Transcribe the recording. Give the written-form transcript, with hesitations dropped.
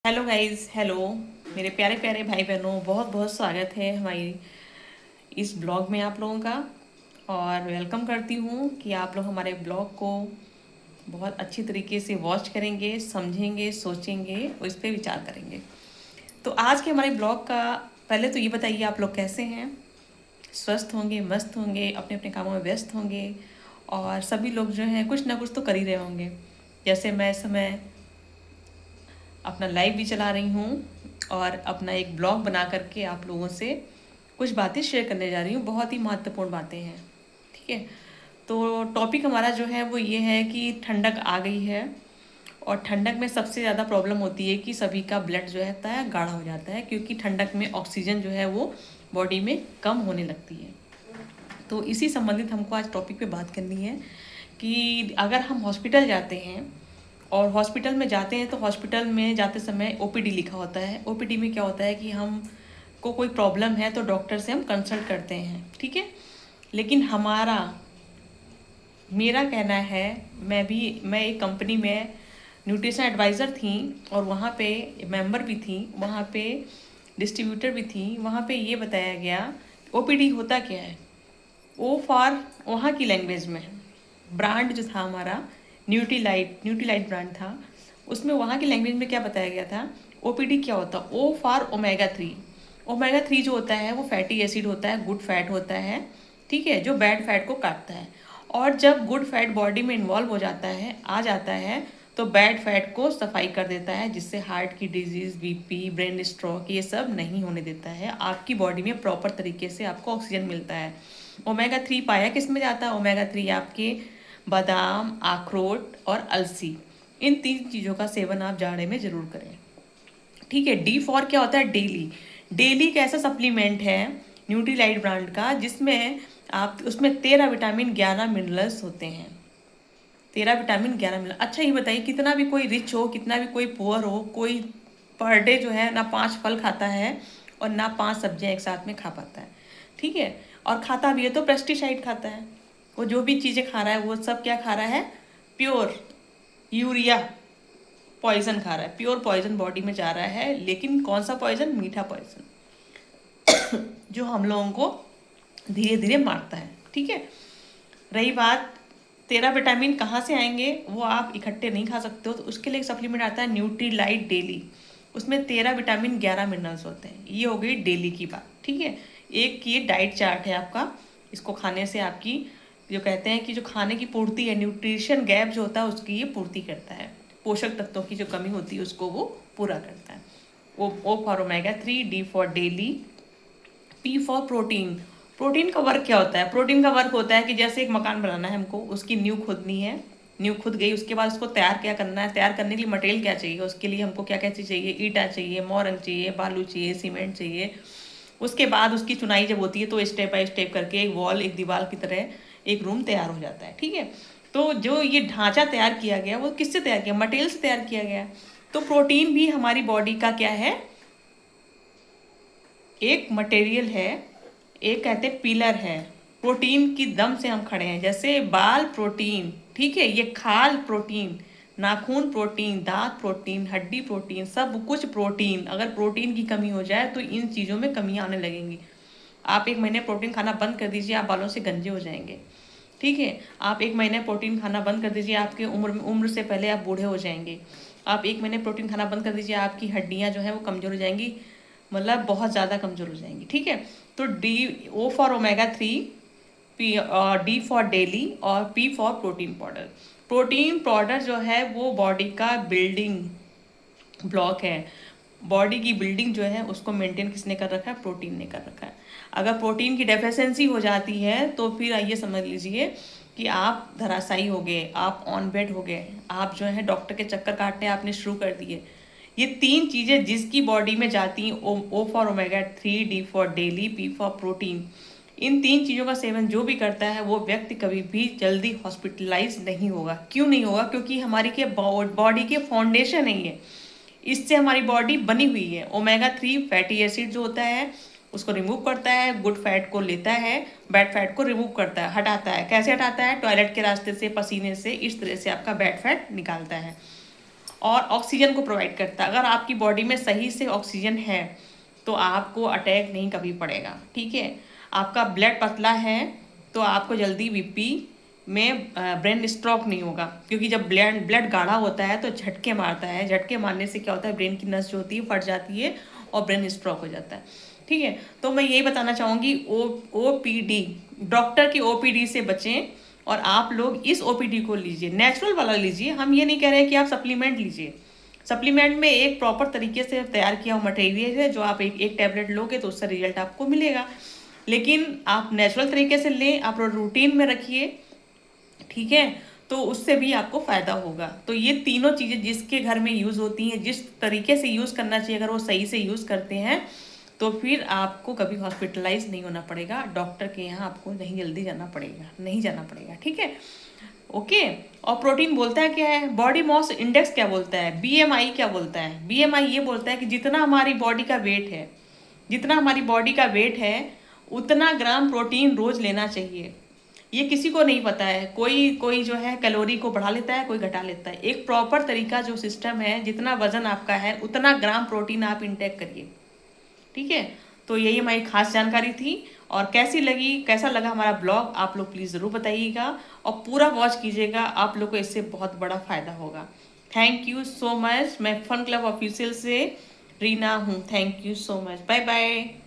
Hello guys, hello मेरे प्यारे प्यारे भाई बहनों, बहुत बहुत स्वागत है हमारी इस ब्लॉग में आप लोगों का। और वेलकम करती हूँ कि आप लोग हमारे ब्लॉग को बहुत अच्छी तरीके से वॉच करेंगे, समझेंगे, सोचेंगे और इस पर विचार करेंगे। तो आज के हमारे ब्लॉग का पहले तो ये बताइए, आप लोग कैसे हैं? स्वस्थ होंगे, मस्त होंगे, अपने अपने कामों में व्यस्त होंगे। और सभी लोग जो हैं कुछ ना कुछ तो कर ही रहे होंगे। जैसे मैं इस समय अपना लाइव भी चला रही हूँ और अपना एक ब्लॉग बना करके आप लोगों से कुछ बातें शेयर करने जा रही हूँ। बहुत ही महत्वपूर्ण बातें हैं, ठीक है। तो टॉपिक हमारा जो है वो ये है कि ठंडक आ गई है और ठंडक में सबसे ज़्यादा प्रॉब्लम होती है कि सभी का ब्लड जो है गाढ़ा हो जाता है, क्योंकि ठंडक में ऑक्सीजन जो है वो बॉडी में कम होने लगती है। तो इसी संबंधित हमको आज टॉपिक पे बात करनी है कि अगर हम हॉस्पिटल जाते हैं और हॉस्पिटल में जाते हैं तो हॉस्पिटल में जाते समय ओपीडी लिखा होता है। ओपीडी में क्या होता है कि हम को कोई प्रॉब्लम है तो डॉक्टर से हम कंसल्ट करते हैं, ठीक है। लेकिन मेरा कहना है, मैं एक कंपनी में न्यूट्रिशन एडवाइज़र थी और वहाँ पे मेंबर भी थी, वहाँ पे डिस्ट्रीब्यूटर भी थी। वहाँ पे ये बताया गया ओपीडी होता क्या है। ओ फॉर वहाँ की लैंग्वेज में ब्रांड जो था हमारा न्यूट्रीलाइट ब्रांड था, उसमें वहाँ की लैंग्वेज में क्या बताया गया था, ओपीडी क्या होता। ओ फॉर ओमेगा 3। ओमेगा 3 जो होता है वो फैटी एसिड होता है, गुड फैट होता है, ठीक है, जो बैड फैट को काटता है। और जब गुड फैट बॉडी में इन्वॉल्व हो जाता है, आ जाता है, तो बैड फैट को सफाई कर देता है, जिससे हार्ट की डिजीज, बीपी, ब्रेन स्ट्रोक ये सब नहीं होने देता है। आपकी बॉडी में प्रॉपर तरीके से आपको ऑक्सीजन मिलता है। ओमेगा 3 पाया किस में जाता है? ओमेगा 3 आपके बादाम, अखरोट और अलसी, इन 3 चीज़ों का सेवन आप जाड़े में ज़रूर करें, ठीक है। D4 क्या होता है? डेली। डेली एक ऐसा सप्लीमेंट है न्यूट्रीलाइट ब्रांड का, जिसमें आप उसमें 13 विटामिन 11 मिनरल्स होते हैं। 13 विटामिन 11 मिनरल। अच्छा ये बताइए, कितना भी कोई रिच हो, कितना भी कोई पुअर हो, कोई पर डे जो है ना 5 फल खाता है और ना 5 सब्जियां एक साथ में खा पाता है, ठीक है। और खाता भी है तो पेस्टिसाइड खाता है। वो जो भी चीज़ें खा रहा है वो सब क्या खा रहा है? प्योर यूरिया पॉइजन खा रहा है, प्योर पॉइजन बॉडी में जा रहा है। लेकिन कौन सा पॉइजन? मीठा पॉइजन, जो हम लोगों को धीरे धीरे मारता है, ठीक है। रही बात 13 विटामिन कहाँ से आएंगे, वो आप इकट्ठे नहीं खा सकते हो, तो उसके लिए एक सप्लीमेंट आता है न्यूट्रीलाइट डेली। उसमें 13 विटामिन 11 मिनरल्स होते हैं। ये हो गई डेली की बात, ठीक है। एक ये डाइट चार्ट है आपका, इसको खाने से आपकी जो कहते हैं कि जो खाने की पूर्ति है, न्यूट्रिशन गैप जो होता है उसकी ये पूर्ति करता है। पोषक तत्वों की जो कमी होती है उसको वो पूरा करता है। O for omega 3, D for daily, P for protein. Protein का वर्क क्या होता है? प्रोटीन का वर्क होता है कि जैसे एक मकान बनाना है हमको, उसकी नींव खोदनी है, नींव खुद गई, उसके बाद उसको तैयार क्या करना है, तैयार करने के लिए मटेरियल क्या चाहिए, उसके लिए हमको क्या क्या चीज़ चाहिए, ईटा चाहिए, मोरंग चाहिए, बालू चाहिए, सीमेंट चाहिए। उसके बाद उसकी चुनाई जब होती है तो स्टेप बाय स्टेप करके एक वॉल, एक दीवार की तरह एक रूम तैयार हो जाता है, ठीक है। तो जो ये ढांचा तैयार किया गया वो किससे तैयार किया? मटेरियल से तैयार किया गया। तो प्रोटीन भी हमारी बॉडी का क्या है? एक मटेरियल है, एक कहते हैं पिलर है। प्रोटीन की दम से हम खड़े हैं। जैसे बाल प्रोटीन, ठीक है, ये खाल प्रोटीन, नाखून प्रोटीन, दांत प्रोटीन, हड्डी प्रोटीन, सब कुछ प्रोटीन। अगर प्रोटीन की कमी हो जाए तो इन चीज़ों में कमियां आने लगेंगी। आप 1 महीने प्रोटीन खाना बंद कर दीजिए, आप बालों से गंजे हो जाएंगे, ठीक है। आप 1 महीने प्रोटीन खाना बंद कर दीजिए, आपके उम्र से पहले आप बूढ़े हो जाएंगे। आप 1 महीने प्रोटीन खाना बंद कर दीजिए, आपकी हड्डियां जो है वो कमज़ोर हो जाएंगी, मतलब बहुत ज़्यादा कमज़ोर हो जाएंगी, ठीक है। तो O for omega 3, P D for daily और P for protein powder. Protein powder जो है वो बॉडी का बिल्डिंग ब्लॉक है। बॉडी की बिल्डिंग जो है उसको मेंटेन किसने कर रखा है? प्रोटीन ने कर रखा है। अगर प्रोटीन की डेफिशिएंसी हो जाती है तो फिर आइए समझ लीजिए कि आप धराशायी हो गए, आप ऑन बेड हो गए, आप जो है डॉक्टर के चक्कर काटने आपने शुरू कर दिए। ये 3 चीज़ें जिसकी बॉडी में जाती हैं, O for omega 3, D for daily, P for protein, इन 3 चीज़ों का सेवन जो भी करता है वो व्यक्ति कभी भी जल्दी हॉस्पिटलाइज नहीं होगा। क्यों नहीं होगा? क्योंकि हमारी के बॉडी के फाउंडेशन नहीं है, इससे हमारी बॉडी बनी हुई है। ओमेगा 3 फैटी एसिड जो होता है उसको रिमूव करता है, गुड फैट को लेता है, बैड फैट को रिमूव करता है, हटाता है। कैसे हटाता है? टॉयलेट के रास्ते से, पसीने से, इस तरह से आपका बैड फैट निकालता है। और ऑक्सीजन को प्रोवाइड करता है। अगर आपकी बॉडी में सही से ऑक्सीजन है तो आपको अटैक नहीं कभी पड़ेगा, ठीक है। आपका ब्लड पतला है तो आपको जल्दी बीपी में ब्रेन स्ट्रोक नहीं होगा, क्योंकि जब ब्लड गाढ़ा होता है तो झटके मारता है, झटके मारने से क्या होता है, ब्रेन की नस जो होती है फट जाती है और ब्रेन स्ट्रोक हो जाता है, ठीक है। तो मैं यही बताना चाहूँगी, ओपीडी, डॉक्टर की ओपीडी से बचें और आप लोग इस ओपीडी को लीजिए, नेचुरल वाला लीजिए। हम ये नहीं कह रहे कि आप सप्लीमेंट लीजिए, सप्लीमेंट में एक प्रॉपर तरीके से तैयार किया हुआ मटेरियल है, जो आप एक टैबलेट लोगे तो उसका रिजल्ट आपको मिलेगा। लेकिन आप नेचुरल तरीके से लें, आप रूटीन में रखिए, ठीक है, तो उससे भी आपको फ़ायदा होगा। तो ये तीनों चीज़ें जिसके घर में यूज़ होती हैं, जिस तरीके से यूज़ करना चाहिए, अगर वो सही से यूज़ करते हैं तो फिर आपको कभी हॉस्पिटलाइज नहीं होना पड़ेगा, डॉक्टर के यहाँ आपको नहीं जल्दी जाना पड़ेगा, नहीं जाना पड़ेगा, ठीक है, ओके। और प्रोटीन बोलता है क्या है, बॉडी मास इंडेक्स क्या बोलता है, बीएमआई क्या बोलता है, बीएमआई ये बोलता है कि जितना हमारी बॉडी का वेट है, जितना हमारी बॉडी का वेट है उतना ग्राम प्रोटीन रोज लेना चाहिए। ये किसी को नहीं पता है, कोई कोई जो है कैलोरी को बढ़ा लेता है, कोई घटा लेता है। एक प्रॉपर तरीका जो सिस्टम है, जितना वजन आपका है उतना ग्राम प्रोटीन आप इंटेक करिए, ठीक है। तो यही हमारी खास जानकारी थी, और कैसी लगी, कैसा लगा हमारा ब्लॉग, आप लोग प्लीज़ ज़रूर बताइएगा और पूरा वॉच कीजिएगा, आप लोग को इससे बहुत बड़ा फ़ायदा होगा। Thank you so much. मैं फन क्लब ऑफिशियल से रीना हूँ, thank you so much, bye bye.